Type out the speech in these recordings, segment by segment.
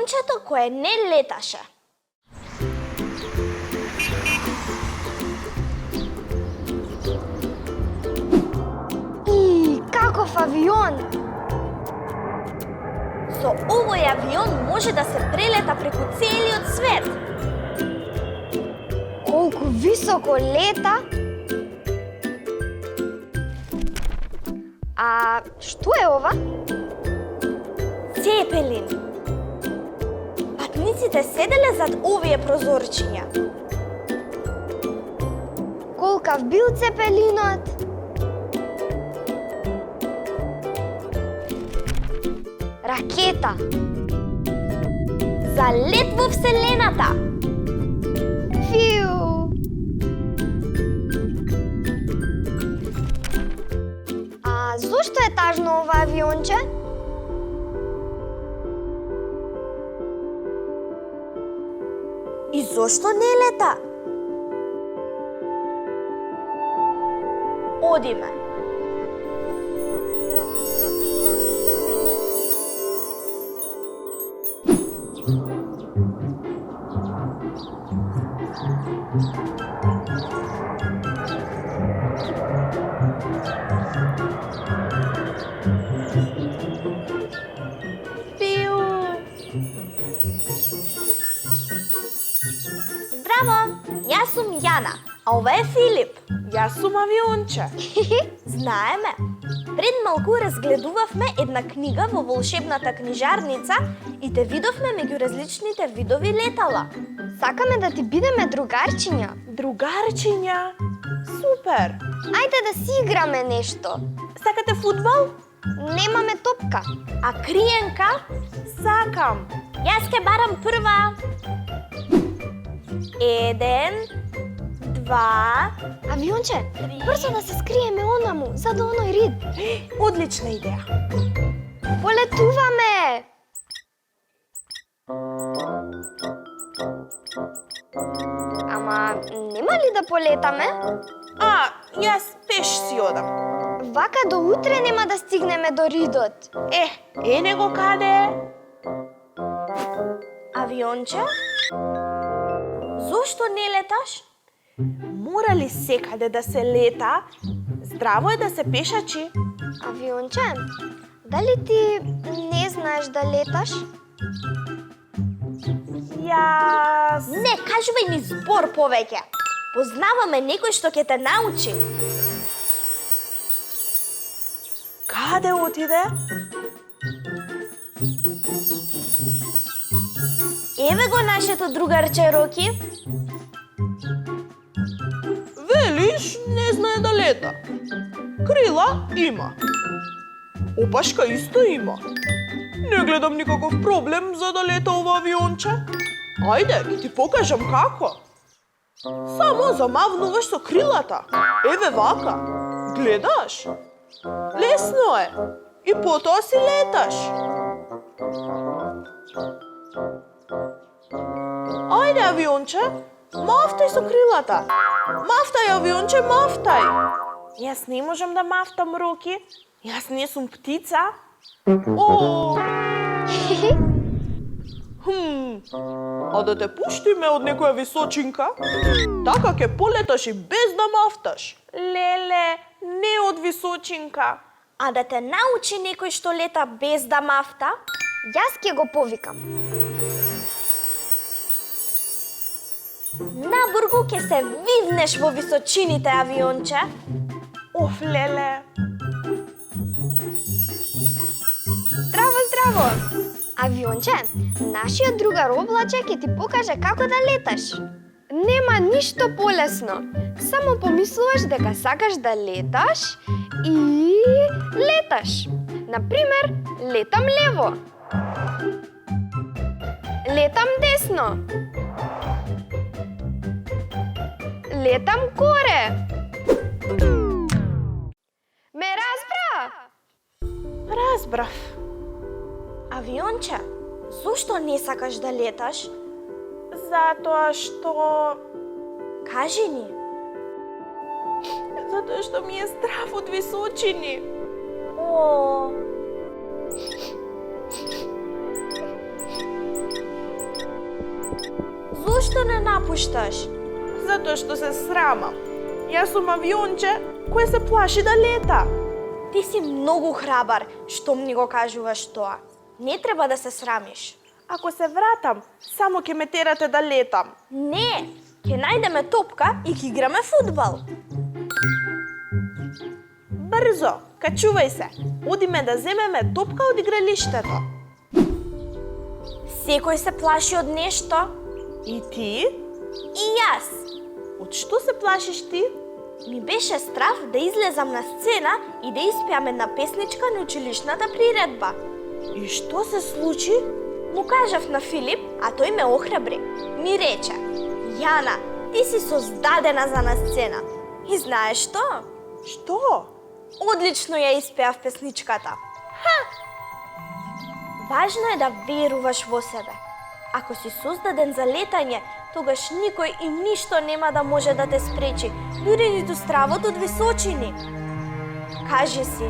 авиончето кое не леташе. И каков авион! Со овој авион може да се прелета преку целиот свет. Колку високо лета! А што е ова? Цепелин. Патниците седеле зад овие прозорчиња. Колкав бил цепелинот? Ракета! За лет во Вселената. Фиу! А зошто е тажно ова авионче? И зошто не лета? Одиме. Пиу. Здраво, јас сум Јана, а ова е Филип. Јас сум авионче. Знаеме, пред малку разгледувавме една книга во волшебната книжарница и те видовме меѓу различните видови летала. Сакаме да ти бидеме другарчиња. Другарчиња. Супер. Ајде да си играме нешто. Сакате фудбал? Немаме топка. А криенка? Сакам. Јас ке барам прва. 1, 2. Авионче, брзо да се скриеме онаму, за до оној рид. Одлична идеја. Полетуваме! Ама, нема ли да полетаме? Јас пеш си одам. Вака до утре нема да стигнеме до ридот. Ене го каде? Авионче? Зошто не леташ? Мора ли секаде да се лета? Здраво е да се пешачи. Авионче, дали ти не знаеш да леташ? Јас... Не, кажувај ни збор повеќе. Познаваме некој што ќе те научи. Каде отиде? Еве го нашето другарче Роки. Велиш, не знае да лета. Крила има. Опашка исто има. Не гледам никаков проблем за да лета ова авионче. Ајде, ќе ти покажам како. Само замавнуваш со крилата. Еве вака. Гледаш? Лесно е. И потоа си леташ. Ајде, авионче, мафтај со крилата. Мафтај, авионче, мафтај. Јас не можам да мафтам, Роки. Јас не сум птица. О! А да те пуштиме од некоја височинка, така ќе полеташ и без да мафташ. Леле, не од височинка. А да те научи некој што лета без да мафта? Јас ќе го повикам. Набургу ќе се вивнеш во височините, авионче. Оф, леле. Здраво, здраво! Авионче, нашиот другар Облаче ќе ти покаже како да леташ. Нема ништо полесно. Само помислуваш дека сакаш да леташ и леташ. Например, летам лево. Летам десно. Летам горе. Ме разбра? Разбрав. Авионче, зошто не сакаш да леташ? Затоа што... Кажи ни. Затоа што ми е страв од височини. О, Зашто не напушташ? Затоа што се срамам. Јас сум авионче кое се плаши да лета. Ти си многу храбар, што ми го кажуваш тоа. Не треба да се срамиш. Ако се вратам, само ќе ме терате да летам. Не, ќе најдеме топка и ќе играме фудбал. Брзо, качувај се. Одиме да земеме топка од игралиштето. Секој се плаши од нешто. И ти? И јас. Од што се плашиш ти? Ми беше страв да излезам на сцена и да испеам една песничка на училишната приредба. И што се случи? Му кажав на Филип, а тој ме охрабри. Ми рече: Јана, ти си создадена за на сцена. И знаеш што? Што? Одлично ја испеав песничката. Важно е да веруваш во себе. Ако си создаден за летање, тогаш никој и ништо нема да може да те спречи, дури ниту стравот од височини. Кажи си: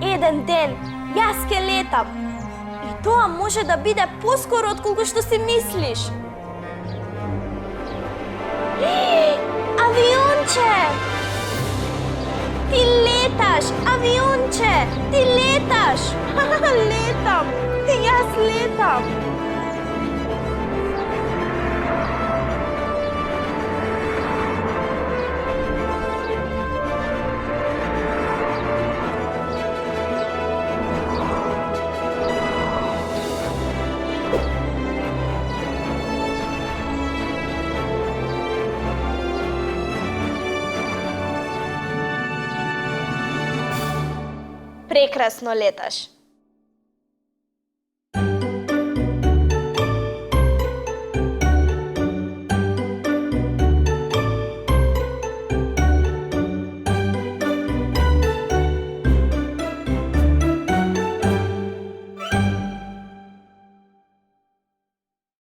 еден ден јас ќе летам. И тоа може да биде поскоро отколку што си мислиш. Авионче! Ти леташ, авионче! Ти леташ! Летам! Јас летам! Прекрасно леташ.